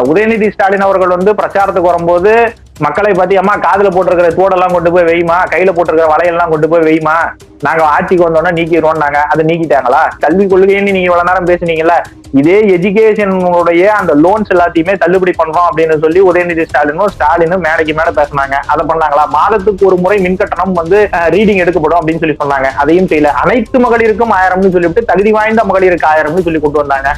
உதயநிதி ஸ்டாலின் அவர்கள் வந்து பிரச்சாரத்துக்கு வரும்போது மக்களை பத்தி அம்மா காதுல போட்டிருக்கிற தோடெல்லாம் கொண்டு போய் வெய்யுமா, கையில போட்டிருக்கிற வளையெல்லாம் கொண்டு போய் வெய்யுமா, நாங்க ஆட்சிக்கு வந்தோம்னா நீக்கிடுவோம்னாங்க. அதை நீக்கிட்டாங்களா? கல்வி கொள்கைன்னு நீங்க இவ்வளவு நேரம் பேசுனீங்கல்ல, இதே எஜுகேஷனுடைய அந்த லோன்ஸ் எல்லாத்தையுமே தள்ளுபடி பண்றோம் அப்படின்னு சொல்லி உதயநிதி ஸ்டாலினும் மேடைக்கு மேல பேசினாங்க. அதை பண்ணாங்களா? மாதத்துக்கு ஒரு முறை மின்கட்டணம் வந்து ரீடிங் எடுக்கப்படும் அப்படின்னு சொல்லி சொன்னாங்க. அதையும் செய்யல. அனைத்து மகளிருக்கும் 1000 சொல்லிவிட்டு தகுதி வாய்ந்த மகளிருக்கு 1000 சொல்லி கொண்டு வந்தாங்க.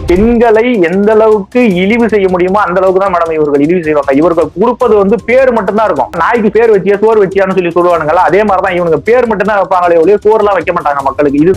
பெண்களை எந்த அளவுக்கு இழிவு செய்ய முடியுமோ அந்த அளவுக்கு தான் மேடம் இவர்கள் இழிவு செய்வாங்க. இவர்கள் கொடுப்பது வந்து பேர் மட்டும்தான் இருக்கும். நாய்க்கு பேர் வச்சியா சோறு வச்சியான்னு சொல்லி சொல்லுவானுங்களா, அதே மாதிரிதான் இவனுங்க பேர் மட்டும்தான் வைப்பாங்களே ஒழிய சோறு எல்லாம் வைக்க மாட்டாங்க மக்களுக்கு. இது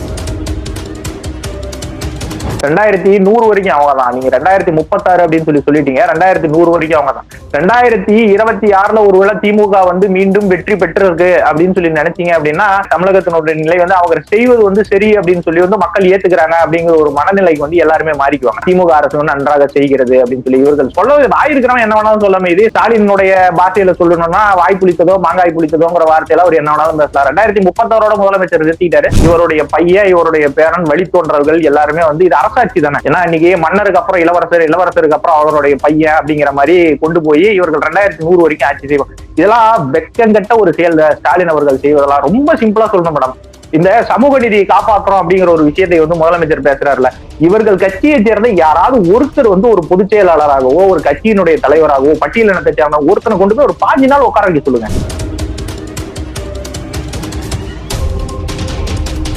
2100 வரைக்கும் அவங்க தான். நீங்க 2036 அப்படின்னு சொல்லிட்டீங்க. 2100 வரைக்கும் அவங்க தான். 2026 ஒருவேளை திமுக வந்து மீண்டும் வெற்றி பெற்றிருக்கு அப்படின்னு சொல்லி நினைச்சீங்க அப்படின்னா தமிழகத்தினுடைய நிலை வந்து அவங்க செய்வது வந்து சரி அப்படின்னு சொல்லி வந்து மக்கள் ஏத்துக்கிறாங்க அப்படிங்கிற ஒரு மனநிலைக்கு வந்து எல்லாருமே மாறிக்குவாங்க. திமுக அரசு வந்து நன்றாக செய்கிறது அப்படின்னு சொல்லி இவர்கள் சொல்ல வாயிருக்கிறவன் என்ன வேணாலும் சொல்லாம, இது ஸ்டாலினுடைய பாஷையில சொல்லணும்னா வாய் புளித்ததோ மாங்காய் புளித்ததோங்கிற வார்த்தையில அவர் என்ன வேணாலும் பேசலாம். 2036 முதலமைச்சர் நிறுத்திட்டாரு. இவருடைய பையன், இவருடைய பேரன், வழித்தோன்றல்கள் எல்லாருமே வந்து இது அரசாட்சி தானே. ஏன்னா இன்னைக்கு மன்னருக்கு அப்புறம் இளவரசருக்கு அப்புறம் அவருடைய பையன் அப்படிங்கிற மாதிரி கொண்டு போய் இவர்கள் 2100 வரைக்கும் ஆட்சி செய்வோம். இதெல்லாம் வெக்கங்கட்ட ஒரு செயல் ஸ்டாலின் அவர்கள் செய்வதெல்லாம். ரொம்ப சிம்பிளா சொல்லணும் மேடம், இந்த சமூக நீதியை காப்பாற்றுறோம் அப்படிங்கிற ஒரு விஷயத்தை வந்து முதலமைச்சர் பேசுறாருல, இவர்கள் கட்சியை சேர்ந்த யாராவது ஒருத்தர் வந்து ஒரு பொதுச் செயலாளராகவோ ஒரு கட்சியினுடைய தலைவராகவோ பட்டியலினத்தை சேர்ந்த ஒருத்தனை கொண்டு போய் ஒரு 5 நாள் உட்கார வைக்க சொல்லுங்க.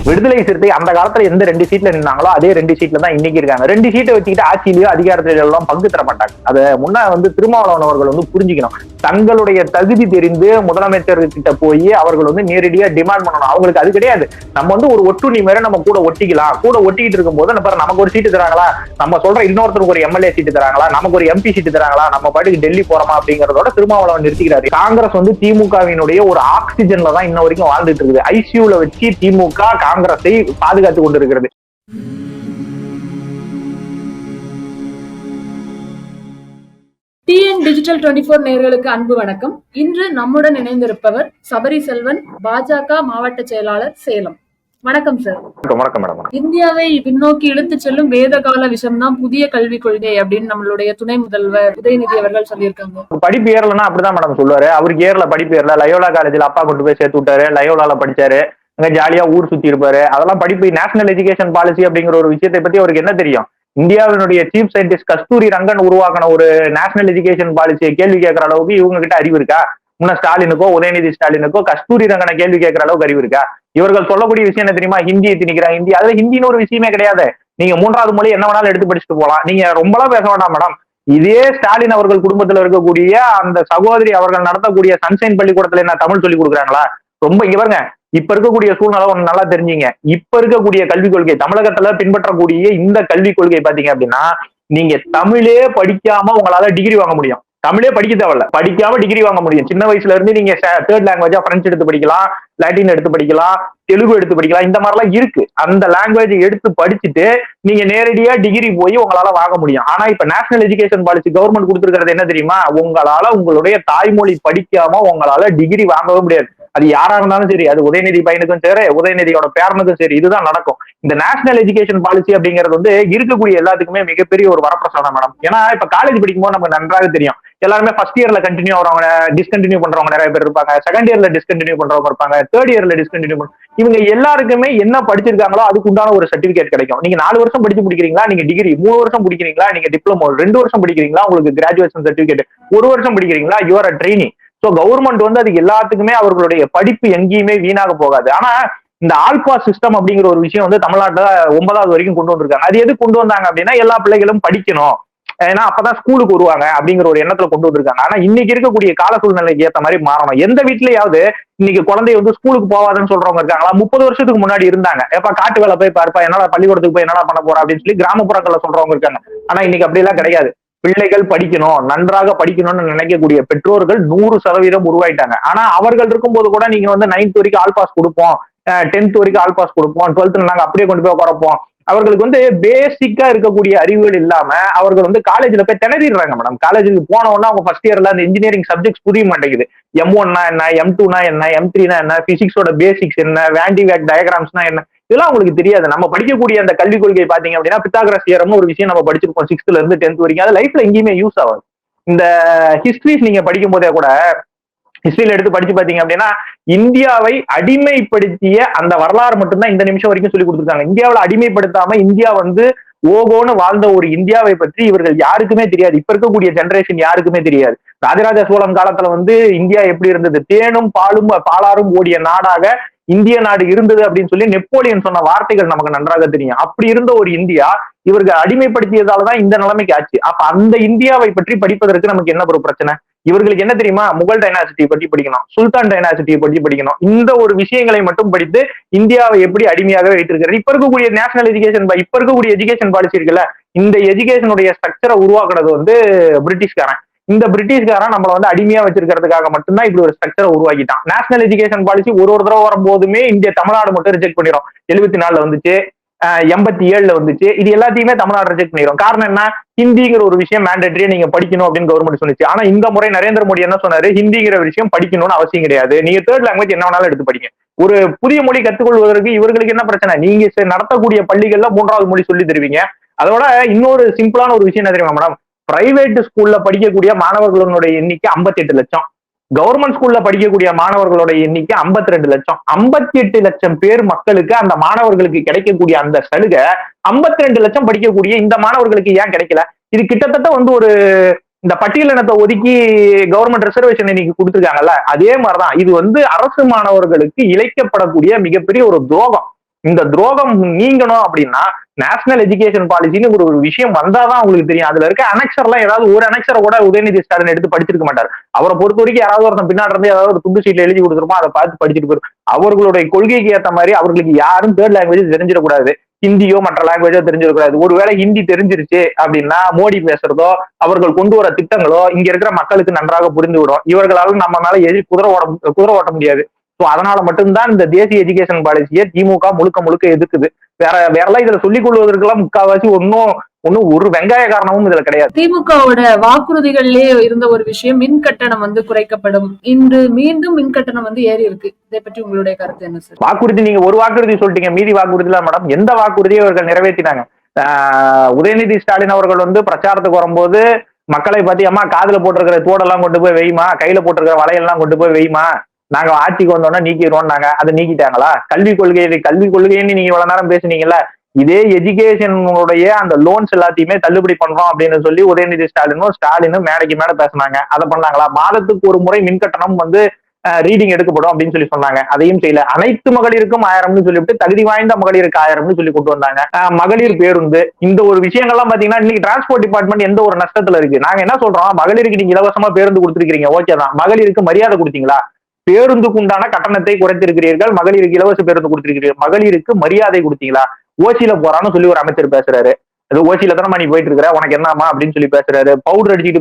விடுதலை சிறுத்தை அந்த காலத்துல எந்த 2 சீட்ல நின்னாங்களோ அதே 2 சீட்ல தான் இன்னைக்கு இருக்காங்க. 2 சீட்டை வச்சுக்கிட்டு ஆட்சியிலயோ அதிகாரத்திலயோ எல்லாம் பங்கு தர மாட்டாங்க. அதை முன்ன வந்து திருமாவளவன் அவர்கள் வந்து புரிஞ்சுக்கணும். தங்களுடைய தகுதி தெரிந்து முதலமைச்சர் கிட்ட போய் அவர்கள் வந்து நேரடியா டிமாண்ட் பண்ணணும். அவங்களுக்கு அது கிடையாது. நம்ம வந்து ஒரு ஒட்டுண்ணி மாதிரி நம்ம கூட ஒட்டிக்கலாம். கூட ஒட்டிக்கிட்டு இருக்கும் போது நமக்கு ஒரு சீட்டு தராங்களா, நம்ம சொல்ற இன்னொருத்தருக்கு ஒரு எம்எல்ஏ சீட்டு தராங்களா, நமக்கு ஒரு எம்பி சீட்டு தராங்களா, நம்ம பாட்டுக்கு டெல்லி போறோமா அப்படிங்கறதோட திருமாவளவன் நிறுத்திக்கிறாரு. காங்கிரஸ் வந்து திமுகவினுடைய ஒரு ஆக்சிஜன்ல தான் இன்ன வரைக்கும் வாழ்ந்துட்டு இருக்குது. ஐசியூல வச்சு திமுக காங்கிரஸை பாதுகாத்துக் கொண்டிருக்கிறது. டிஎன் டிஜிட்டல் 24 நேயர்களுக்கு அன்பு வணக்கம். இன்று நம்முடன் இணைந்திருப்பவர் சபரி செல்வன், பாஜக மாவட்ட செயலாளர், சேலம். வணக்கம் சார். வணக்கம் மேடம். இந்தியாவை பின்னோக்கி இழுத்து செல்லும் வேதகால விஷயம் தான் புதிய கல்விக் கொள்கை அப்படின்னு நம்மளுடைய துணை முதல்வர் உதயநிதி அவர்கள் சொல்லியிருக்காங்க. படிப்பு ஏறலன்னா அப்படிதான் மேடம் சொல்லுவாரு. அவருக்கு ஏறல, படிப்பு ஏறல. லயோலா காலேஜ்ல அப்பா கொண்டு போய் சேர்த்து விட்டாரு. லயோலால படிச்சாரு. அங்க ஜாலியா ஊர் சுத்தி இருப்பாரு. அதெல்லாம் படிப்பு. நேஷனல் எஜுகேஷன் பாலிசி அப்படிங்கிற ஒரு விஷயத்தை பத்தி அவருக்கு என்ன தெரியும்? இந்தியாவினுடைய சீஃப் சயின்டிஸ்ட் கஸ்தூரி ரங்கன் உருவாக்கின ஒரு நேஷனல் எஜுகேஷன் பாலிசியை கேள்வி கேட்கிற அளவுக்கு இவங்க கிட்ட அறிவு இருக்கா? முன்ன ஸ்டாலினுக்கோ உதயநிதி ஸ்டாலினுக்கோ கஸ்தூரி ரங்கனை கேள்வி கேட்கிற அளவுக்கு அறிவு இருக்கா? இவர்கள் சொல்லக்கூடிய விஷயம் என்ன தெரியுமா? ஹிந்தியை திணிக்கிறாங்க. ஹிந்தி, அதுல ஹிந்தின்னு ஒரு விஷயமே கிடையாது. நீங்க 3வது மொழி என்ன வேணாலும் எடுத்து படிச்சுட்டு போலாம். நீங்க ரொம்பலாம் பேச வேண்டாம் மேடம். இதே ஸ்டாலின் அவர்கள் குடும்பத்துல இருக்கக்கூடிய அந்த சகோதரி அவர்கள் நடத்தக்கூடிய சன்ஷைன் பள்ளிக்கூடத்துல என்ன தமிழ் சொல்லி கொடுக்குறாங்களா? ரொம்ப இங்க பாருங்க, இப்ப இருக்கக்கூடிய சூழ்நிலை ஒண்ணு நல்லா தெரிஞ்சுங்க. இப்ப இருக்கக்கூடிய கல்விக் கொள்கை, தமிழகத்துல பின்பற்றக்கூடிய இந்த கல்விக் கொள்கை பாத்தீங்க அப்படின்னா, நீங்க தமிழே படிக்காம உங்களால டிகிரி வாங்க முடியும். தமிழே படிக்க தேவையில்ல, படிக்காம டிகிரி வாங்க முடியும். சின்ன வயசுல இருந்து நீங்க 3rd லாங்குவேஜா பிரெஞ்சு எடுத்து படிக்கலாம், லாட்டின் எடுத்து படிக்கலாம், தெலுங்கு எடுத்து படிக்கலாம். இந்த மாதிரிலாம் இருக்கு. அந்த லாங்குவேஜ் எடுத்து படிச்சுட்டு நீங்க நேரடியா டிகிரி போய் உங்களால வாங்க முடியும். ஆனா இப்ப நேஷனல் எஜுகேஷன் பாலிசி கவர்மெண்ட் கொடுத்துருக்கிறது என்ன தெரியுமா? உங்களால உங்களுடைய தாய்மொழி படிக்காம உங்களால டிகிரி வாங்கவே முடியாது. அது யாரா இருந்தாலும் சரி, அது உதயநிதி பையனுக்கும் சரி, உதயநிதியோட பேரனுக்கும் சரி, இதுதான் நடக்கும். இந்த நேஷனல் எஜுகேஷன் பாலிசி அப்படிங்கிறது வந்து இருக்கக்கூடிய எல்லாத்துக்குமே மிகப்பெரிய ஒரு வரப்பிரசாதம் மேடம். ஏன்னா இப்ப காலேஜ் படிக்கும்போது நமக்கு நன்றாக தெரியும், எல்லாருமே ஃபர்ஸ்ட் இயர்ல கண்டினியூ ஆகிறவங்க, டிஸ்கண்டினியூ பண்றவங்க நிறைய பேர் இருப்பாங்க. செகண்ட் இயர்ல டிஸ்கண்டினியூ பண்றவங்க இருப்பாங்க. 3rd இயர்ல டிஸ்கண்டினியூ பண்ண, இவங்க எல்லாருக்குமே என்ன படிச்சிருக்காங்களோ அதுக்கு உண்டான ஒரு சர்டிபிகேட் கிடைக்கும். நீங்க 4 வருஷம் படிச்சு முடிக்கிறீங்களா, நீங்க டிகிரி. 3 வருஷம் படிக்கிறீங்களா, நீங்க டிப்ளமோ. 2 வருஷம் படிக்கிறீங்களா, உங்களுக்கு கிராஜுவேஷன் சர்டிபிகேட். 1 வருஷம் படிக்கிறீங்களா, யூஆர் ட்ரெயினி. சோ கவர்மெண்ட் வந்து அது எல்லாத்துக்குமே அவர்களுடைய படிப்பு எங்கேயுமே வீணாக போகாது. ஆனா இந்த ஆல்பா சிஸ்டம் அப்படிங்கிற ஒரு விஷயம் வந்து தமிழ்நாட்டுல 9வது வரைக்கும் கொண்டு வந்திருக்காங்க. அது எது கொண்டு வந்தாங்க அப்படின்னா, எல்லா பிள்ளைகளும் படிக்கணும், ஏன்னா அப்பதான் ஸ்கூலுக்கு வருவாங்க அப்படிங்கிற ஒரு எண்ணத்துல கொண்டு வந்திருக்காங்க. ஆனா இன்னைக்கு இருக்கக்கூடிய கால சூழ்நிலைக்கு ஏற்ற மாதிரி மாறணும். எந்த வீட்லயாவது இன்னைக்கு குழந்தை வந்து ஸ்கூலுக்கு போவாதுன்னு சொல்றவங்க இருக்காங்களா? 30 வருஷத்துக்கு முன்னாடி இருந்தாங்க. எப்ப காட்டு வேலை போய் பார்ப்பா, என்னடா பள்ளிக்கூடத்துக்கு போய் என்னடா பண்ண போறா அப்படின்னு சொல்லி கிராமப்புறங்கள்ல சொல்றவங்க இருக்காங்க. ஆனா இன்னைக்கு அப்படி எல்லாம் கிடையாது. பிள்ளைகள் படிக்கணும், நன்றாக படிக்கணும்னு நினைக்கக்கூடிய பெற்றோர்கள் 100% உருவாயிட்டாங்க. ஆனா அவர்கள் இருக்கும்போது கூட நீங்க வந்து 9th வரைக்கும் ஆல் பாஸ் கொடுப்போம், 10th வரைக்கும் ஆல் பாஸ் கொடுப்போம், 12th நாங்க அப்படியே கொண்டு போய் குறைப்போம். அவர்களுக்கு வந்து பேசிக்கா இருக்கக்கூடிய அறிவுகள் இல்லாம அவர்கள் வந்து காலேஜ்ல போய் திணறிடுறாங்க மேடம். காலேஜுக்கு போனவொன்னா அவங்க ஃபர்ஸ்ட் இயர்ல அந்த இன்ஜினியரிங் சப்ஜெக்ட்ஸ் புரிய மாட்டேங்குது. M1 என்ன, M2 என்ன, M3 என்ன, பிசிக்ஸோட பேசிக்ஸ் என்ன, வேண்டி வேக் டயக்ராம்ஸ்னா என்ன, இதெல்லாம் உங்களுக்கு தெரியாது. நம்ம படிக்கக்கூடிய அந்த கல்விக் கொள்கை பாத்தீங்க அப்படின்னா பித்தாகரஸ் தியரம்னு ஒரு விஷயம் நம்ம படிச்சிருப்போம் 6th இருந்து 10th வரைக்கும். அது லைஃப்ல எங்கேயுமே யூஸ் ஆகாது. இந்த ஹிஸ்டரிஸ் நீங்க படிக்கும் போதே கூட ஹிஸ்டரியில எடுத்து படிச்சு பாத்தீங்க அப்படின்னா இந்தியாவை அடிமைப்படுத்திய அந்த வரலாறு மட்டும்தான் இந்த நிமிஷம் வரைக்கும் சொல்லி கொடுத்துருக்காங்க. இந்தியாவில் அடிமைப்படுத்தாம இந்தியா வந்து ஓகோன்னு வாழ்ந்த ஒரு இந்தியாவை பற்றி இவர்கள் யாருக்குமே தெரியாது. இப்ப இருக்கக்கூடிய ஜெனரேஷன் யாருக்குமே தெரியாது. ராஜராஜ சோழன் காலத்துல வந்து இந்தியா எப்படி இருந்தது, தேனும் பாலும் பாலாரும் ஓடிய நாடாக இந்திய நாடு இருந்தது அப்படின்னு சொல்லி நெப்போலியன் சொன்ன வார்த்தைகள் நமக்கு நன்றாக தெரியும். அப்படி இருந்த ஒரு இந்தியா இவர்கள் அடிமைப்படுத்தியதாலதான் இந்த நிலைமைக்கு ஆச்சு. அப்ப அந்த இந்தியாவை பற்றி படிப்பதற்கு நமக்கு என்ன ஒரு பிரச்சனை? இவர்களுக்கு என்ன தெரியுமா, முகல் டைனாசிட்டியை பற்றி படிக்கணும், சுல்தான் டைனாசிட்டியை பற்றி படிக்கணும். இந்த ஒரு விஷயங்களை மட்டும் படித்து இந்தியாவை எப்படி அடிமையாக வைத்திருக்கிறது. இப்ப இருக்கக்கூடிய நேஷனல் எஜுகேஷன், இப்ப இருக்கக்கூடிய எஜுகேஷன் பாலிசி இருக்குல்ல, இந்த எஜுகேஷனுடைய ஸ்ட்ரக்சரை உருவாக்குறது வந்து பிரிட்டிஷ்காரன். இந்த பிரிட்டிஷ்காரன் நம்மள வந்து அடிமையா வச்சிருக்கிறதுக்காக மட்டும்தான் இப்படி ஒரு ஸ்ட்ரக்சரை உருவாக்கிட்டான். நேஷனல் எஜுகேஷன் பாலிசி ஒரு தடவை வரும்போதுமே இந்திய தமிழ்நாடு மட்டும் ரிஜெக்ட் பண்ணிடும். 74 வந்துச்சு, 87 வந்துச்சு. இது எல்லாத்தையுமே தமிழ்நாடு ரிஜெக்ட் பண்ணிடும். காரணம் என்ன? ஹிந்திங்கிற ஒரு விஷயம் மேண்டேட்டரியா நீங்க படிக்கணும் அப்படின்னு கவர்மெண்ட் சொன்னிச்சு. ஆனா இந்த முறை நரேந்திர மோடி என்ன சொன்னாரு, ஹிந்திங்கிற விஷயம் படிக்கணும்னு அவசியம் கிடையாது, நீங்க தேர்ட் லாங்குவேஜ் என்ன வேணாலும் எடுத்து படிங்க. ஒரு புதிய மொழி கத்துக்கொள்வதற்கு இவர்களுக்கு என்ன பிரச்சனை? நீங்க நடத்தக்கூடிய பள்ளிகள்ல 3வது மொழி சொல்லி தருவீங்க. அதோட இன்னொரு சிம்பிளான ஒரு விஷயம் என்ன தெரியுமா மேடம், பிரைவேட் ஸ்கூல்ல படிக்கக்கூடிய மாணவர்களுடைய எண்ணிக்கை 58 லட்சம், கவர்மெண்ட் ஸ்கூல்ல படிக்கக்கூடிய மாணவர்களோட எண்ணிக்கை 52 லட்சம். 58 லட்சம் பேர் மக்களுக்கு அந்த மாணவர்களுக்கு கிடைக்கக்கூடிய அந்த சலுகை 52 லட்சம் படிக்கக்கூடிய இந்த மாணவர்களுக்கு ஏன் கிடைக்கல? இது கிட்டத்தட்ட வந்து ஒரு இந்த பட்டியலினத்தை ஒதுக்கி கவர்மெண்ட் ரிசர்வேஷன் இன்னைக்கு கொடுத்துருக்காங்கல்ல, அதே மாதிரிதான் இது வந்து அரசு மாணவர்களுக்கு இழைக்கப்படக்கூடிய மிகப்பெரிய ஒரு துரோகம். இந்த துரோகம் நீங்கணும் அப்படின்னா நேஷனல் எஜுகேஷன் பாலிசின்னு ஒரு விஷயம் வந்தாதான் உங்களுக்கு தெரியும். அதுல இருக்க அனெக்சர் எல்லாம் ஏதாவது ஒரு அனெக்சரை கூட உதயநிதி ஸ்டாலின் எடுத்து படிச்சிருக்க மாட்டார். அவரை பொறுத்த வரைக்கும் யாராவது ஒருத்தன் பின்னாடி இருந்து ஏதாவது ஒரு துண்டு சீட்ல எழுதி கொடுத்துருமோ அதை பார்த்து படிச்சுட்டு போயிடும். அவர்களுடைய கொள்கைக்கு ஏற்ற மாதிரி அவர்களுக்கு யாரும் தேர்ட் லாங்குவேஜ் தெரிஞ்சிடக்கூடாது, ஹிந்தியோ மற்ற லாங்குவேஜோ தெரிஞ்சிடக்கூடாது. ஒருவேளை ஹிந்தி தெரிஞ்சிருச்சு அப்படின்னா மோடி பேசுறதோ அவர்கள் கொண்டு வர திட்டங்களோ இங்க இருக்கிற மக்களுக்கு நன்றாக புரிந்து விடும். இவர்களால நம்ம மேல குதிரை ஓட்ட முடியாது. அதனால மட்டும்தான் இந்த தேசிய எஜுகேஷன் பாலிசியை திமுக முழுக்க முழுக்க எதிர்க்குது. வேறெல்லாம் இதுல சொல்லிக் கொள்வதற்கெல்லாம் முக்கால்வாசி ஒன்னும் ஒரு வெங்காய காரணமும் இதுல கிடையாது. திமுகவோட வாக்குறுதிகளிலே இருந்த ஒரு விஷயம் மின் கட்டணம் வந்து குறைக்கப்படும். இன்று மீண்டும் மின் கட்டணம் வந்து ஏறி இருக்கு. இதை பற்றி உங்களுடைய கருத்து என்ன சார்? வாக்குறுதி நீங்க ஒரு வாக்குறுதி சொல்லிட்டீங்க, மீதி வாக்குறுதிலாம் மேடம் எந்த வாக்குறுதியை அவர்கள் நிறைவேற்றினாங்க? உதயநிதி ஸ்டாலின் அவர்கள் வந்து பிரச்சாரத்துக்கு வரும்போது மக்களை பத்தி அம்மா காதுல போட்டிருக்கிற தோடெல்லாம் கொண்டு போய் வெய்யுமா, கையில போட்டிருக்கிற வலையெல்லாம் கொண்டு போய் வெய்யுமா, நாங்க ஆட்சிக்கு வந்தோம்னா நீக்கிடுவோம்னாங்க. அதை நீக்கிட்டாங்களா? கல்விக் கொள்கைன்னு நீங்க இவ்வளவு நேரம் பேசுனீங்கல்ல, இதே எஜுகேஷனுடைய அந்த லோன்ஸ் எல்லாத்தையுமே தள்ளுபடி பண்றோம் அப்படின்னு சொல்லி உதயநிதி ஸ்டாலினும் மேடைக்கு மேல பேசினாங்க. அதை பண்ணாங்களா? மாதத்துக்கு ஒரு முறை மின்கட்டணம் வந்து ரீடிங் எடுக்கப்படும் அப்படின்னு சொல்லி சொன்னாங்க. அதையும் செய்யல. அனைத்து மகளிருக்கும் 1000 சொல்லிவிட்டு தகுதி வாய்ந்த மகளிருக்கு 1000 சொல்லி கொண்டு வந்தாங்க. மகளிர் பேருந்து, இந்த ஒரு விஷயங்கள்லாம் பாத்தீங்கன்னா இன்னைக்கு டிரான்ஸ்போர்ட் டிபார்ட்மெண்ட் எந்த ஒரு நஷ்டத்துல இருக்கு? நாங்க என்ன சொல்றோம், மகளிருக்கு நீங்க இலவசமா பேருந்து கொடுத்துருக்கீங்க, ஓகேதான். மகளிருக்கு மரியாதை கொடுத்தீங்களா? பேருந்துக்கு உண்டான கட்டணத்தை குறைத்திருக்கிறீர்கள், மகளிருக்கு இலவச பேருந்து கொடுத்திருக்கிறீர்கள், மகளிருக்கு மரியாதை கொடுத்தீங்களா? ஓசியில போறான்னு சொல்லி ஒரு அமைச்சர் பேசுறாரு. அது ஓசியில தானே நீ போயிட்டு இருக்கிற, உனக்கு என்னமா அப்படின்னு சொல்லி பேசுறாரு. பவுடர் அடிச்சுட்டு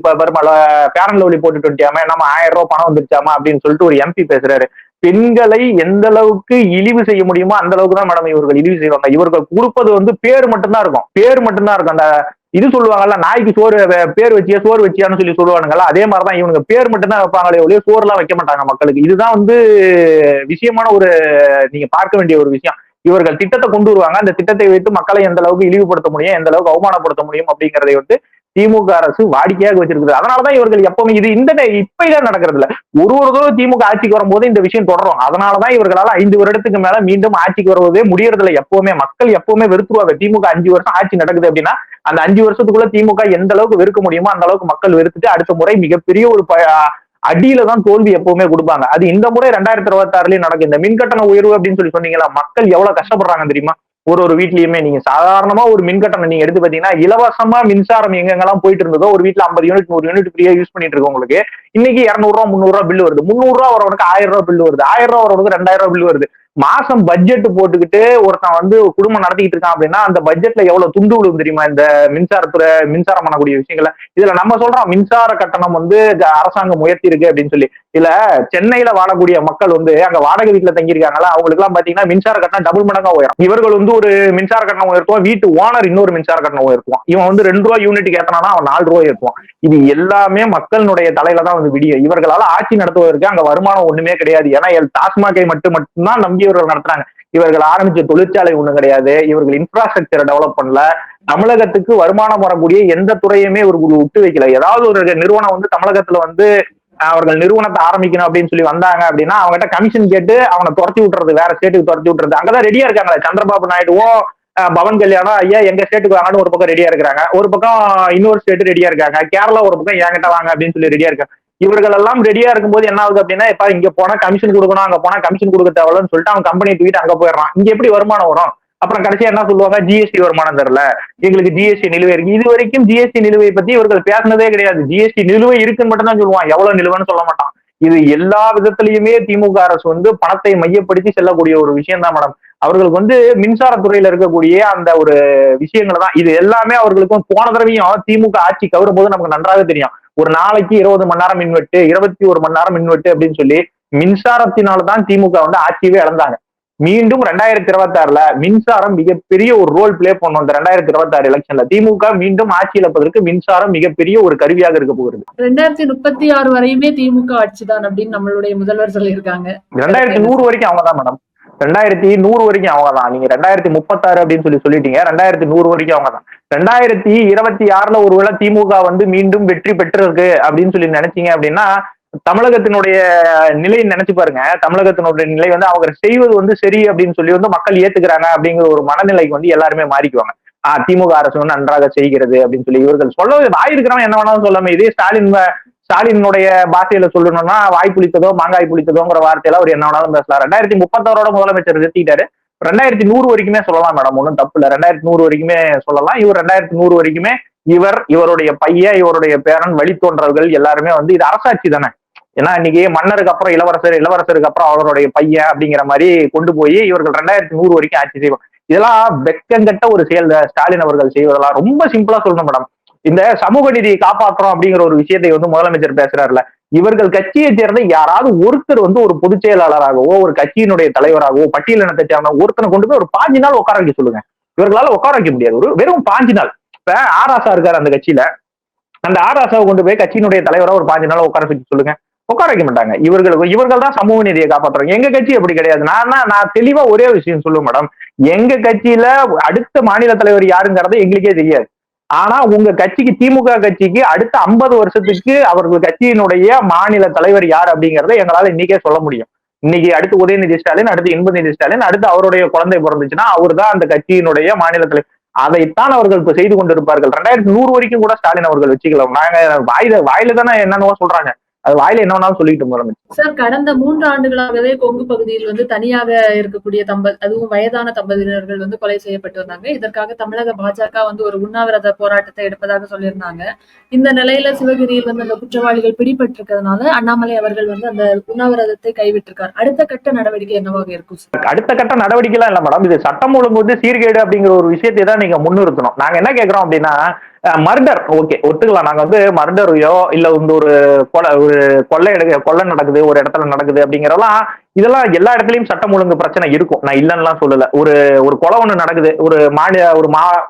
பேரன் லவ்லி போட்டுட்டு வந்துட்டியாமா, என்னமா 1000 ரூபாய் பணம் வந்துருச்சாமா அப்படின்னு சொல்லிட்டு ஒரு எம்பி பேசுறாரு. பெண்களை எந்த அளவுக்கு இழிவு செய்ய முடியுமோ அந்த அளவுக்கு தான் மேடம் இவர்கள் இழிவு செய்வாங்க. இவர்கள் கொடுப்பது வந்து பேர் மட்டும்தான் இருக்கும். அந்த இது சொல்லுவாங்கல்ல, நாய்க்கு பேர் வச்சியா சோறு வச்சியான்னு சொல்லி சொல்லுவானுங்கல்ல, அதே மாதிரிதான் இவனுங்க பேர் மட்டும்தான் வைப்பாங்களே ஒழிய சோறு எல்லாம் வைக்க மாட்டாங்க மக்களுக்கு. இதுதான் வந்து விஷயமான ஒரு நீங்க பார்க்க வேண்டிய ஒரு விஷயம். இவர்கள் திட்டத்தை கொண்டு வருவாங்க, அந்த திட்டத்தை வைத்து மக்களை எந்த அளவுக்கு இழிவுபடுத்த முடியும், எந்த அளவுக்கு அவமானப்படுத்த முடியும் அப்படிங்கறதை வந்து திமுக அரசு வாடிக்கையாக வச்சிருக்குது. அதனாலதான் இவர்கள் எப்பவுமே இது இப்பதான் நடக்கிறது இல்ல, ஒரு தடவை திமுக ஆட்சிக்கு வரும்போது இந்த விஷயம் தொடரும். அதனாலதான் இவர்களால 5 வருடத்துக்கு மேல மீண்டும் ஆட்சிக்கு வருவதே முடியறதில்ல. எப்பவுமே மக்கள் எப்பவுமே வெறுத்துருவாங்க. திமுக 5 வருஷம் ஆட்சி நடக்குது அப்படின்னா அந்த 5 வருஷத்துக்குள்ள திமுக எந்த அளவுக்கு வெறுக்க முடியுமோ அந்த அளவுக்கு மக்கள் வெறுத்துட்டு அடுத்த முறை மிகப்பெரிய ஒரு அடியில தான் தோல்வி எப்பவுமே கொடுப்பாங்க. அது இந்த முறை 2026 நடக்கும். இந்த மின்கட்டண உயர்வு அப்படின்னு சொல்லி சொன்னீங்களா, மக்கள் எவ்வளவு கஷ்டப்படுறாங்க தெரியுமா? ஒரு வீட்லயுமே நீங்க சாதாரணமா ஒரு மின்கட்டணம் நீங்க எடுத்து பாத்தீங்கன்னா, இலவசமா மின்சாரம் எங்கெங்கெல்லாம் போயிட்டு இருந்ததோ, ஒரு வீட்டுல 50 யூனிட் 100 யூனிட் ஃப்ரீயா யூஸ் பண்ணிட்டு இருக்கவங்களுக்கு இன்னைக்கு 200 ரூபா 300 ரூபா பில்லு வருது. 300 ரூபா வரவனுக்கு 1000 ரூபாய் பில்லு வருது. 1000 ரூபா வரவனுக்கு 2000 ரூபாய் பில்லு வருது. மாசம் பட்ஜெட் போட்டுக்கிட்டு ஒருத்தன் வந்து குடும்பம் நடத்திக்கிட்டு இருக்கான் அப்படின்னா அந்த பட்ஜெட்ல எவ்வளவு துண்டு விழும் தெரியுமா? இந்த மின்சாரம் பண்ணக்கூடிய விஷயங்கள இதுல நம்ம சொல்றோம் மின்சார கட்டணம் வந்து அரசாங்கம் உயர்த்தி இருக்கு அப்படின்னு சொல்லி. இல்ல, சென்னையில வாழக்கூடிய மக்கள் வந்து அங்க வாடகை வீட்டுல தங்கியிருக்காங்களா, அவங்களுக்கு எல்லாம் பாத்தீங்கன்னா மின்சார கட்டணம் டபுள் மடங்கா உயரும். இவர்கள் வந்து ஒரு மின்சார கட்டணம் உயர்த்துவான், வீட்டு ஓனர் இன்னொரு மின்சார கட்டணம் உயர்த்துவான். இவன் வந்து 2 ரூபாய் யூனிட்டுக்கு ஏத்தனா அவன் 4 ரூபாய் ஏற்றுவான். இது எல்லாமே மக்களுடைய தலையில தான் வந்து விடியும். இவர்களால ஆட்சி நடத்துவதற்கு அங்க வருமானம் ஒண்ணுமே கிடையாது. ஏன்னா டாஸ்மாகை மட்டும்தான் நம்பி இவர்கள் நடத்துறாங்க. இவர்கள் ஆரம்பிச்ச தொழிற்சாலை ஒண்ணும் கிடையாது, இவர்கள் இன்ஃப்ராஸ்ட்ரக்சரை டெவலப் பண்ணல, தமிழகத்துக்கு வருமானம் வரக்கூடிய எந்த துறையுமே இவர்கள் விட்டு வைக்கல. ஏதாவது ஒரு நிறுவனம் வந்து தமிழகத்துல வந்து அவர்கள் நிறுவனத்தை ஆரம்பிக்கணும் அப்படின்னு சொல்லி வந்தாங்க அப்படின்னா அவங்ககிட்ட கமிஷன் கேட்டு அவனை துரத்தி விட்டுறது, வேற ஸ்டேட்டுக்கு துரத்தி விட்டுறது. அங்கதான் ரெடியா இருக்காங்களே சந்திரபாபு நாயுடுவும் பவன் கல்யாணம், ஐயா எங்க ஸ்டேட்டுக்கு வாங்கன்னு ஒரு பக்கம் ரெடியா இருக்கிறாங்க, ஒரு பக்கம் இன்னொரு ஸ்டேட் ரெடியா இருக்காங்க, கேரளா ஒரு பக்கம் என்கிட்ட வாங்க அப்படின்னு சொல்லி ரெடியா இருக்காங்க. இவர்கள் எல்லாம் ரெடியா இருக்கும்போது என்ன ஆகுது அப்படின்னா, இப்ப இங்க போனா கமிஷன் கொடுக்கணும், அங்க போனா கமிஷன் கொடுக்க தேவைன்னு சொல்லிட்டு அவன் கம்பெனி தூக்கிட்டு அங்க போயிடறான். இங்க எப்படி வருமானம் வரும்? அப்புறம் கடைசியா என்ன சொல்லுவாங்க, ஜிஎஸ்டி வருமானம் தரல, எங்களுக்கு ஜிஎஸ்டி நிலுவை இருக்கு. இது வரைக்கும் ஜிஎஸ்டி நிலுவை பத்தி இவர்கள் பேசினதே கிடையாது. ஜிஎஸ்டி நிலுவை இருக்குன்னு மட்டும் தான் சொல்லுவான், எவ்வளவு நிலுவைன்னு சொல்ல மாட்டான். இது எல்லா விதத்திலையுமே திமுக அரசு வந்து பணத்தை மையப்படுத்தி செல்லக்கூடிய ஒரு விஷயம் தான் மேடம். அவர்களுக்கு வந்து மின்சாரத்துறையில இருக்கக்கூடிய அந்த ஒரு விஷயங்கள் தான் இது எல்லாமே. அவர்களுக்கும் போன தடவையும் திமுக ஆட்சி கவரும் போது நமக்கு நன்றாக தெரியும், ஒரு நாளைக்கு 20 மணி நேரம் மின்வெட்டு, 21 மணி நேரம் மின்வெட்டு அப்படின்னு சொல்லி மின்சாரத்தினால்தான் திமுக வந்து ஆட்சியவே இழந்தாங்க. மீண்டும் 2026ல மின்சாரம் மிகப்பெரிய ஒரு ரோல் பிளே பண்ணும். இந்த 2026 எலெக்ஷன்ல திமுக மீண்டும் ஆட்சி இழப்பதற்கு மின்சாரம் மிகப்பெரிய ஒரு கருவியாக இருக்க போகிறது. 2036 வரையுமே திமுக ஆட்சிதான் அப்படின்னு நம்மளுடைய முதல்வர் சொல்லியிருக்காங்க. 2100 வரைக்கும் அவங்கதான் மேடம். 2100 வரைக்கும் அவங்கதான். நீங்க 2036 அப்படின்னு சொல்லிட்டீங்க, 2100 வரைக்கும் அவங்கதான். 2026ல ஒருவேளை திமுக வந்து மீண்டும் வெற்றி பெற்றிருக்கு அப்படின்னு சொல்லி நினைச்சீங்க அப்படின்னா தமிழகத்தினுடைய நிலை நினைச்சு பாருங்க. தமிழகத்தினுடைய நிலை வந்து அவங்க செய்வது வந்து சரி அப்படின்னு சொல்லி வந்து மக்கள் ஏத்துக்கிறாங்க அப்படிங்கிற ஒரு மனநிலைக்கு வந்து எல்லாருமே மாறிக்குவாங்க. திமுக அரசு வந்து நன்றாக செய்கிறது அப்படின்னு சொல்லி இவர்கள் சொல்ல வாயிருக்கிறவன் என்ன வேணாலும் சொல்லாம, இதே ஸ்டாலினுடைய பாஷையில சொல்லணும்னா வாய் புளித்ததோ மாங்காய் புளித்ததோங்கிற வார்த்தையில அவர் என்ன வேணாலும் பேசலாம். 2036 முதலமைச்சர் நிறுத்திட்டாரு. 2100 வரைக்குமே சொல்லலாம் மேடம், ஒன்றும் தப்பு இல்ல. 2100 வரைக்குமே சொல்லலாம். இவர் 2100 வரைக்குமே இவருடைய பையன், இவருடைய பேரன், வழித்தோன்றவர்கள் எல்லாருமே வந்து இது அரசாட்சி தானே. ஏன்னா இன்னைக்கு மன்னருக்கு அப்புறம் இளவரசர், இளவரசருக்கு அப்புறம் அவருடைய பையன் அப்படிங்கிற மாதிரி கொண்டு போய் இவர்கள் 2100 வரைக்கும் ஆட்சி செய்வோம். இதெல்லாம் வெக்கங்கட்ட ஒரு செயல் ஸ்டாலின் அவர்கள் செய்வதெல்லாம். ரொம்ப சிம்பிளா சொல்லணும் மேடம், இந்த சமூக நீதியை காப்பாற்றுறோம் அப்படிங்கிற ஒரு விஷயத்தை வந்து முதலமைச்சர் பேசுறாருல, இவர்கள் கட்சியை சேர்ந்த யாராவது ஒருத்தர் வந்து ஒரு பொதுச் செயலாளராகவோ ஒரு கட்சியினுடைய தலைவராகவோ பட்டியலினத்தை சேர்ந்த ஒருத்தனை கொண்டு போய் ஒரு 5 நாள் உட்கார வைக்க சொல்லுங்க. இவர்களால உட்கார வைக்க முடியாது. ஒரு வெறும் 5 நாள். இப்ப ஆராசா இருக்காரு அந்த கட்சியில, அந்த ஆராசாவை கொண்டு போய் கட்சியினுடைய தலைவரா ஒரு 5 நாள் உட்கார வச்சு சொல்லுங்க, உட்கார வைக்க மாட்டாங்க. இவர்கள் தான் சமூக நீதியை காப்பாற்றுறாங்க. எங்க கட்சி அப்படி கிடையாது. நான் தெளிவா ஒரே விஷயம் சொல்லுவேன் மேடம், எங்க கட்சியில அடுத்த மாநில தலைவர் யாருங்கிறது எங்களுக்கே தெரியாது. ஆனா உங்க கட்சிக்கு, திமுக கட்சிக்கு அடுத்த 50 வருஷத்துக்கு அவர்கள் கட்சியினுடைய மாநில தலைவர் யார் அப்படிங்கறத எங்களால இன்னைக்கே சொல்ல முடியும். இன்னைக்கு அடுத்து உதயநிதி ஸ்டாலின், அடுத்து இன்பநிதி ஸ்டாலின், அடுத்து அவருடைய குழந்தை பிறந்துச்சுன்னா அவர் தான் அந்த கட்சியினுடைய மாநில தலைவர். அதைத்தான் அவர்கள் இப்ப செய்து கொண்டிருப்பார்கள். 2100 வரைக்கும் கூட ஸ்டாலின் அவர்கள் வச்சுக்கலாம். நாங்க வாயில தானே என்னென்னவோ சொல்றாங்க, அது வாயில என்ன வேணாலும் சொல்லிட்டு போறாங்க. சார், கடந்த 3 ஆண்டுகளாகவே கொங்கு பகுதியில் வந்து தனியாக இருக்கக்கூடிய அதுவும் வயதான தம்பதியினர்கள் வந்து கொலை செய்யப்பட்டு வந்தாங்க. இதற்காக தமிழக பாஜக வந்து ஒரு உண்ணாவிரத போராட்டத்தை எடுப்பதாக சொல்லியிருந்தாங்க. இந்த நிலையில சிவகிரியில் வந்து அந்த குற்றவாளிகள் பிடிபட்டிருக்கிறதுனால அண்ணாமலை அவர்கள் வந்து அந்த உண்ணாவிரதத்தை கைவிட்டிருக்கார். அடுத்த கட்ட நடவடிக்கை என்னவாக இருக்கும் சார்? அடுத்த கட்ட நடவடிக்கை எல்லாம் இல்ல மேடம், இது சட்டம் ஒழுங்கு வந்து சீர்கேடு அப்படிங்கிற ஒரு விஷயத்தை தான் நீங்க முன்னிறுத்தணும். நாங்க என்ன கேட்கிறோம் அப்படின்னா, மர்டர் ஓகே ஒத்துக்கலாம். நாங்க வந்து மர்டரையோ இல்ல வந்து ஒரு கொள்ளை நடக்குது, ஒரு இடத்துல நடக்குது அப்படிங்கறதெல்லாம், இதெல்லாம் எல்லா இடத்துலயும் சட்டம் ஒழுங்கு பிரச்சனை இருக்கும், நான் இல்லைன்னா சொல்லல. ஒரு கொலை ஒண்ணு நடக்குது,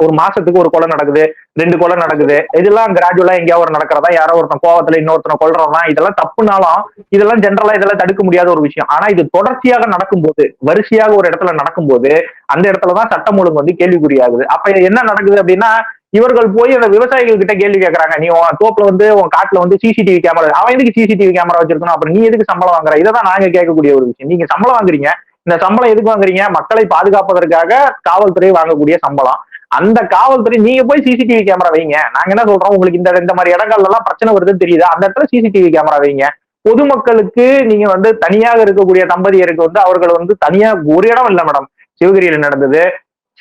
ஒரு மாசத்துக்கு ஒரு கொலை நடக்குது, 2 கொலை நடக்குது, இதெல்லாம் கிராஜுவலா எங்கேயாவது நடக்கிறதா, யாரோ ஒருத்தன் கோவத்துல இன்னொருத்தனை கொல்றதா, இதெல்லாம் தப்புனாலும் இதெல்லாம் ஜென்ரலா இதெல்லாம் தடுக்க முடியாத ஒரு விஷயம். ஆனா இது தொடர்ச்சியாக நடக்கும்போது, வரிசையாக ஒரு இடத்துல நடக்கும்போது அந்த இடத்துலதான் சட்டம் ஒழுங்கு வந்து கேள்விக்குறியாகுது. அப்ப என்ன நடக்குது அப்படின்னா, இவர்கள் போய் அந்த விவசாயிகள் கிட்ட கேள்வி கேட்கறாங்க, நீ உன் தோப்புல வந்து உன் காட்டுல வந்து சிசிடிவி கேமரா, அவன் எதுக்கு சிசிடிவி கேமரா வச்சிருக்கணும், அப்புறம் நீ எதுக்கு சம்பளம் வாங்குற? இதான் நாங்க கேட்கக்கூடிய ஒரு விஷயம். நீங்க சம்பளம் வாங்குறீங்க, இந்த சம்பளம் எதுக்கு வாங்குறீங்க? மக்களை பாதுகாப்பதற்காக காவல்துறை வாங்கக்கூடிய சம்பளம். அந்த காவல்துறை நீங்க போய் சிசிடிவி கேமரா வைங்க. நாங்க என்ன சொல்றோம், உங்களுக்கு இந்த மாதிரி இடங்கள்ல எல்லாம் பிரச்சனை வருதுன்னு தெரியுது, அந்த இடத்துல சிசிடிவி கேமரா வைங்க. பொதுமக்களுக்கு நீங்க வந்து தனியாக இருக்கக்கூடிய தம்பதியருக்கு வந்து அவர்கள் வந்து தனியா ஒரு இடம் இல்லை மேடம். சிவகிரியில நடந்தது,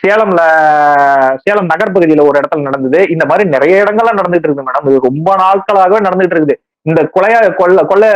சேலம் நகர்பகுதியில ஒரு இடத்துல நடந்தது, இந்த மாதிரி நிறைய இடங்கள்ல நடந்துட்டு இருக்கு மேடம். இது ரொம்ப நாட்களாகவே நடந்துட்டு இருக்குது. இந்த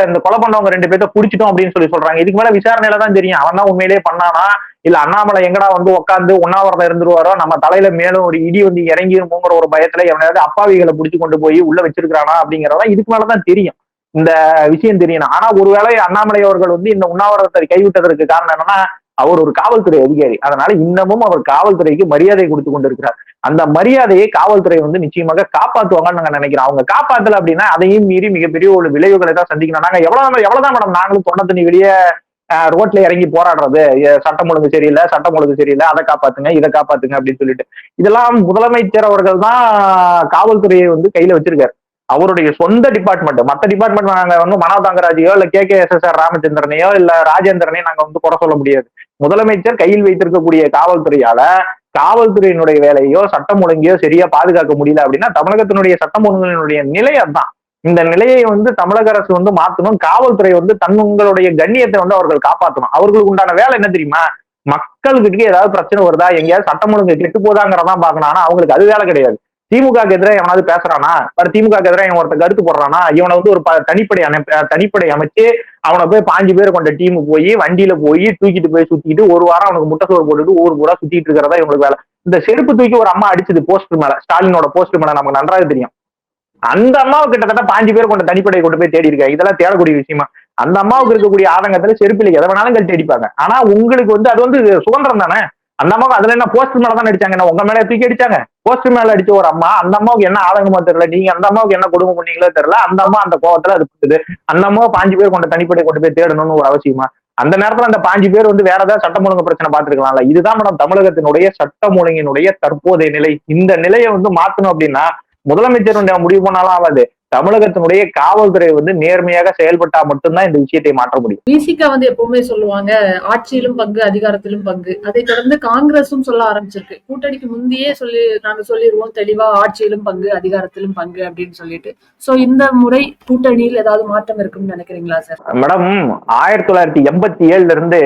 இந்த கொலை பண்ணவங்க 2 பேர்த்த புடிச்சிட்டோம் அப்படின்னு சொல்றாங்க. இதுக்கு மேல விசாரணையில தான் தெரியும் அவன் தான் உண்மையிலேயே பண்ணானா, இல்ல அண்ணாமலை எங்கடா வந்து உட்காந்து உண்ணாவிரதம் இருந்துருவாரோ, நம்ம தலையில மேலும் ஒரு இடி வந்து இறங்கிருமோங்கிற ஒரு பயத்துல எவனாவது அப்பாவிகளை புடிச்சு கொண்டு போய் உள்ள வச்சிருக்கானா அப்படிங்கறதா இதுக்கு மேலதான் தெரியும், இந்த விஷயம் தெரியணும். ஆனா ஒருவேளை அண்ணாமலை அவர்கள் வந்து இந்த உண்ணாவிரதத்தை கைவிட்டதற்கு காரணம் என்னன்னா, அவர் ஒரு காவல்துறை அதிகாரி. அதனால இன்னமும் அவர் காவல்துறைக்கு மரியாதை கொடுத்து கொண்டிருக்கிறார். அந்த மரியாதையை காவல்துறை வந்து நிச்சயமாக காப்பாற்றுவாங்கன்னு நாங்க நினைக்கிறோம். அவங்க காப்பாத்தல அப்படின்னா அதையும் மீறி மிகப்பெரிய ஒரு விளைவுகளை தான் சந்திக்கணும். நாங்க எவ்வளவுதான் மேடம், நாங்களும் தொண்டை தண்ணி வெளியே ரோட்ல இறங்கி போராடுறது, சட்டம் ஒழுங்கு சரியில்லை, சட்டம் ஒழுங்கு சரியில்லை, அதை காப்பாத்துங்க, இதை காப்பாத்துங்க அப்படின்னு சொல்லிட்டு. இதெல்லாம் முதலமைச்சர் அவர்கள் தான் காவல்துறையை வந்து கையில வச்சிருக்காரு. அவருடைய சொந்த டிபார்ட்மெண்ட். மத்த டிபார்ட்மெண்ட் நாங்க வந்து மனோ தங்கராஜையோ இல்ல KKSSR ராமச்சந்திரனையோ இல்ல ராஜேந்திரனையோ நாங்க வந்து குறை சொல்ல முடியாது. முதலமைச்சர் கையில் வைத்திருக்கக்கூடிய காவல்துறையால காவல்துறையினுடைய வேலையோ சட்டம் ஒழுங்கையோ சரியா பாதுகாக்க முடியல அப்படின்னா தமிழகத்தினுடைய சட்டம் ஒழுங்கினுடைய நிலை அதான். இந்த நிலையை வந்து தமிழக அரசு வந்து மாத்தணும். காவல்துறை வந்து தங்களுடைய கண்ணியத்தை வந்து அவர்கள் காப்பாற்றணும். அவர்களுக்கு உண்டான வேலை என்ன தெரியுமா? மக்களுக்கு ஏதாவது பிரச்சனை வருதா, எங்கேயாவது சட்டம் ஒழுங்கு கெட்டு போதாங்கிறதான் பாக்கணும். ஆனா அவங்களுக்கு அது வேலை கிடையாது. திமுகக்கு எதிராக எவனாவது பேசுறானா, திமுகக்கு எதிராக இவன் ஒருத்த கருத்து போடுறானா, இவனை வந்து ஒரு தனிப்படை அமைச்சு அவனை போய் 5 பேர் கொண்ட டீம் போய் வண்டியில போய் தூக்கிட்டு போய் சுத்திட்டு ஒரு வாரம் அவனுக்கு முட்டை சோறு போட்டுட்டு ஊர் பூரா சுத்திட்டு இருக்கிறதா இவங்களுக்கு வேலை. இந்த செருப்பு தூக்கி ஒரு அம்மா அடிச்சது போஸ்டர் மேல, ஸ்டாலினோட போஸ்டர் மேல, நமக்கு நன்றாக தெரியும். அந்த அம்மாவுக்கு கிட்டத்தட்ட 5 பேர் கொண்ட தனிப்படையை கொண்டு போய் தேடி இருக்காங்க. இதெல்லாம் தேடக்கூடிய விஷயமா? அந்த அம்மாவுக்கு இருக்கக்கூடிய ஆதங்கத்துல செருப்பில் எதை வேணாலும் கழட்டி அடிப்பாங்க. ஆனா உங்களுக்கு வந்து அது வந்து சுதந்திரம் தானே. அந்த அம்மாவுக்கு அதுல என்ன போஸ்டர் மேல தான் அடிச்சாங்க, உங்க மேல தூக்கி அடிச்சாங்க. போஸ்டர் மேல அடிச்ச ஒரு அம்மா, அந்த அம்மாவுக்கு என்ன ஆதங்கமோ தெரியல, நீங்க அந்த அம்மாவுக்கு என்ன கொடுமை பண்ணீங்களோ தெரியல, அந்த அம்மா அந்த கோவத்துல அது பண்ணுது. அந்த அம்மா 5 பேர் கொண்ட தனிப்படை கொண்டு போய் தேடணும்னு ஒரு அவசியமா? அந்த நேரத்துல அந்த 5 பேர் வந்து வேற ஏதாவது சட்டம் ஒழுங்கு பிரச்சனை பார்த்துருக்கலாம்ல. இதுதான் மேடம் தமிழகத்தினுடைய சட்டம் ஒழுங்கினுடைய தற்போதைய நிலை. இந்த நிலையை வந்து மாத்தணும் அப்படின்னா முதலமைச்சர் முடிவு பண்ணாலும் ஆகாது. தமிழகத்தினுடைய காவல்துறை வந்து நேர்மையாக செயல்பட்டா மட்டும்தான் இந்த விஷயத்தை மாற்ற முடியும். விசிகா வந்து எப்பவுமே சொல்லுவாங்க ஆட்சியிலும் பங்கு அதிகாரத்திலும் பங்கு. அதை தொடர்ந்து காங்கிரஸும் சொல்ல ஆரம்பிச்சிருக்கு. கூட்டணிக்கு முந்தையே நாங்க சொல்லிடுவோம் தெளிவா ஆட்சியிலும் பங்கு அதிகாரத்திலும் பங்கு அப்படின்னு சொல்லிட்டு. சோ இந்த முறை கூட்டணியில் ஏதாவது மாற்றம் இருக்கும்னு நினைக்கிறீங்களா சார்? மேடம் 1987 இருந்து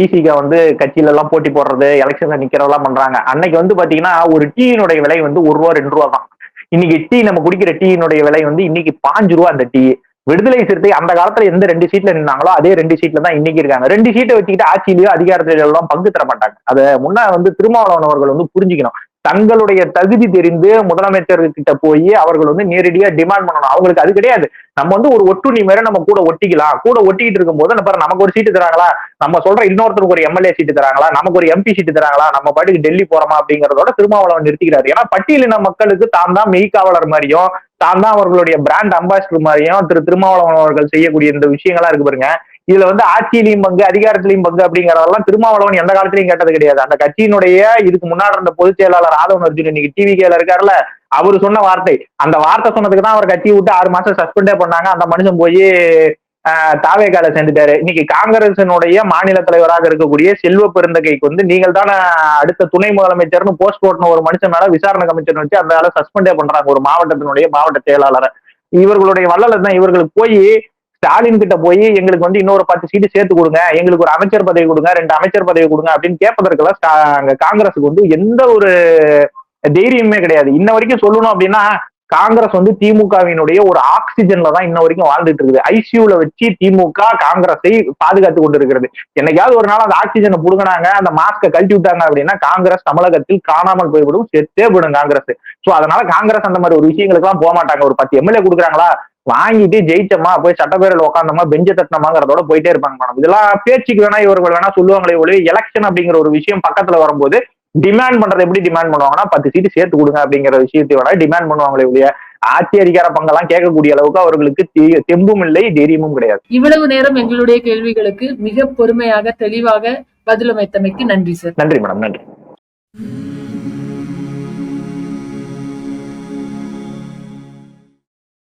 விசிகா வந்து கட்சியில எல்லாம் போட்டி போடுறது, எலெக்ஷன்ல நிக்கிறதெல்லாம் பண்றாங்க. அன்னைக்கு வந்து பாத்தீங்கன்னா ஒரு டீயினுடைய விலை வந்து ₹1 ₹2 தான். இன்னைக்கு டீ நம்ம குடிக்கிற டீயினுடைய விலை வந்து இன்னைக்கு ₹5 அந்த டீ. விடுதலை சிறுத்தை அந்த காலத்துல எந்த 2 சீட்ல நின்னாங்களோ அதே 2 சீட்ல தான் இன்னைக்கு இருக்காங்க. 2 சீட்டை வச்சுக்கிட்டு ஆட்சியிலயோ அதிகாரத்திலயோ எல்லாம் பங்கு தர மாட்டாங்க. அதை முன்ன வந்து திருமாவளவன் அவர்கள் வந்து புரிஞ்சுக்கணும். தங்களுடைய தகுதி தெரிந்து முதலமைச்சர் கிட்ட போய் அவர்கள் வந்து நேரடியா டிமாண்ட் பண்ணணும். அவங்களுக்கு அது கிடையாது. நம்ம வந்து ஒரு ஒட்டுண்ணி மாதிரி நம்ம கூட ஒட்டிக்கலாம். கூட ஒட்டிக்கிட்டு இருக்கும் போது நமக்கு ஒரு சீட்டு தராங்களா, நம்ம சொல்ற இன்னொருத்தருக்கு ஒரு எம்எல்ஏ சீட்டு தராங்களா, நமக்கு ஒரு MP சீட்டு தராங்களா, நம்ம பாட்டுக்கு டெல்லி போறோமா அப்படிங்கறதோட திருமாவளவன் நிறுத்திக்கிறாரு. ஏன்னா பட்டியலின மக்களுக்கு தான் தான் மெய்காவலர் மாதிரியும் தான் தான் அவர்களுடைய பிராண்ட் அம்பாசிடர் மாதிரியும் திருமாவளவன் அவர்கள் செய்யக்கூடிய இந்த விஷயங்களா இருக்கு பாருங்க. இதுல வந்து ஆட்சியிலையும் பங்கு அதிகாரத்திலையும் பங்கு அப்படிங்கறதெல்லாம் திருமாவளவன் எந்த காலத்திலையும் கேட்டது கிடையாது. அந்த கட்சியினுடைய இதுக்கு முன்னாடி இருந்த பொதுச் செயலாளர் ஆதவன் அர்ஜுன் இன்னைக்கு டிவிகேல இருக்காருல்ல, அவரு சொன்ன வார்த்தை, அந்த வார்த்தை சொன்னதுக்கு தான் அவர் கட்சியை விட்டு 6 மாசம் சஸ்பெண்டே பண்ணாங்க. அந்த மனுஷன் போய் தாவேகால சேர்ந்துட்டாரு. இன்னைக்கு காங்கிரசினுடைய மாநில தலைவராக இருக்கக்கூடிய செல்வ பெருந்தகைக்கு வந்து நீங்கள் தானே அடுத்த துணை முதலமைச்சர்னு போஸ்ட் ஓட்டின ஒரு மனுஷன் மேல விசாரணை கமிஷன் வச்சு அந்த சஸ்பெண்டே பண்றாங்க ஒரு மாவட்டத்தினுடைய மாவட்ட செயலாளரை. இவர்களுடைய வள்ளல் தான். இவர்களுக்கு போய் ஸ்டாலின் கிட்ட போய் எங்களுக்கு வந்து இன்னொரு 10 சீட்டு சேர்த்து கொடுங்க, எங்களுக்கு ஒரு அமைச்சர் பதவி கொடுங்க, 2 அமைச்சர் பதவி கொடுங்க அப்படின்னு கேட்பதற்கெல்லாம் காங்கிரஸுக்கு வந்து எந்த ஒரு தைரியமே கிடையாது. இன்ன வரைக்கும் சொல்லணும் அப்படின்னா காங்கிரஸ் வந்து திமுகவினுடைய ஒரு ஆக்சிஜன்ல தான் இன்ன வரைக்கும் வாழ்ந்துட்டு இருக்குது. ஐசியூல வச்சு திமுக காங்கிரஸை பாதுகாத்து கொண்டு இருக்கிறது. என்னைக்காவது ஒரு நாள் அந்த ஆக்சிஜனை புடுங்கினாங்க, அந்த மாஸ்கை கழட்டி விட்டாங்க அப்படின்னா காங்கிரஸ் தமிழகத்தில் காணாமல் போய்விடும், செத்தே போயிடும் காங்கிரஸ். சோ அதனால காங்கிரஸ் அந்த மாதிரி ஒரு விஷயங்களுக்கு எல்லாம் போக மாட்டாங்க. ஒரு 10 எம்எல்ஏ கொடுக்குறாங்களா, வாங்கிட்டு ஜெயிச்சமா போய் சட்டப்பேரவையில் உட்காந்தோமா பெஞ்ச தட்டினமாங்கிறதோட போயிட்டே இருப்பாங்க மேடம். இதெல்லாம் பேச்சுக்கு வேணா இவர்கள் வேணா சொல்லுவாங்களே ஒழிய எலெக்ஷன் அப்படிங்கிற ஒரு விஷயம் பக்கத்துல வரும்போது டிமாண்ட் பண்றது எப்படி டிமாண்ட் பண்ணுவாங்கன்னா 10 சீட்டு சேர்த்து கொடுங்க அப்படிங்கிற விஷயத்தை வேணா டிமாண்ட் பண்ணுவாங்களே ஒழிய ஆட்சி அதிகார பங்கெல்லாம் கேட்கக்கூடிய அளவுக்கு அவர்களுக்கு தெம்பும் இல்லை, தைரியமும் கிடையாது. இவ்வளவு நேரம் எங்களுடைய கேள்விகளுக்கு மிக பொறுமையாக தெளிவாக பதிலமைத்தமைக்கு நன்றி சார். நன்றி மேடம், நன்றி.